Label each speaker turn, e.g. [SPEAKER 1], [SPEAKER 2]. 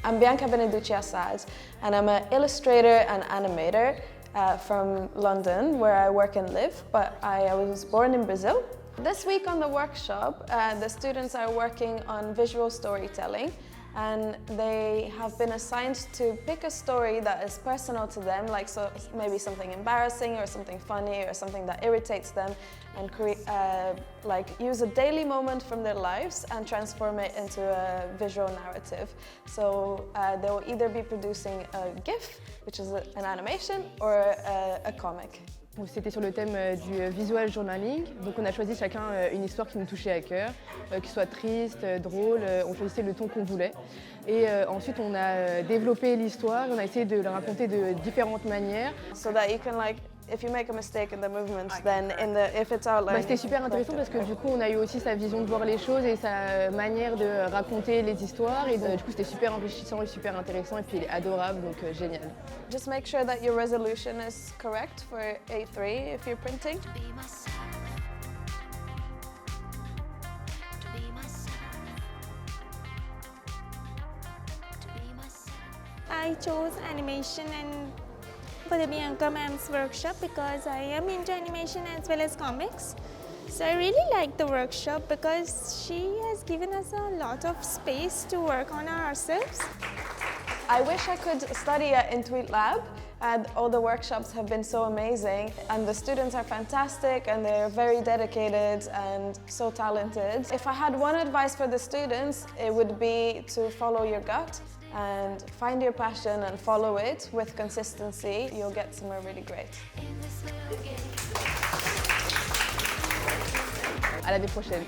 [SPEAKER 1] I'm Bianca Beneduci Assad, and I'm an illustrator and animator from London, where I work and live, but I was born in Brazil. This week on the workshop, the students are working on visual storytelling, and they have been assigned to pick a story that is personal to them, like maybe something embarrassing or something funny or something that irritates them, and use a daily moment from their lives and transform it into a visual narrative. So they will either be producing a GIF, which is an animation, or a comic.
[SPEAKER 2] C'était sur le thème du visual journaling, donc on a choisi chacun une histoire qui nous touchait à cœur, qu'il soit triste, drôle, on choisissait le ton qu'on voulait. Et ensuite on a développé l'histoire, on a essayé de la raconter de différentes manières.
[SPEAKER 1] So that you can if you make a mistake in the movement, then if it's outlined.
[SPEAKER 2] C'était super intéressant parce que du coup on a eu aussi sa vision de voir les choses et sa manière de raconter les histoires, et du coup c'était super enrichissant et super intéressant, et puis il est adorable, donc génial.
[SPEAKER 1] Just make sure that your resolution is correct for A3 if you're printing.
[SPEAKER 3] I chose animation and for the Bianca ma'am's workshop because I am into animation as well as comics. So I really like the workshop because she has given us a lot of space to work on ourselves.
[SPEAKER 1] I wish I could study at intuit.lab. All the workshops have been so amazing, and the students are fantastic and they're very dedicated and so talented. If I had one advice for the students, it would be to follow your gut and find your passion and follow it with consistency. You'll get somewhere really great.
[SPEAKER 2] À l'année prochaine.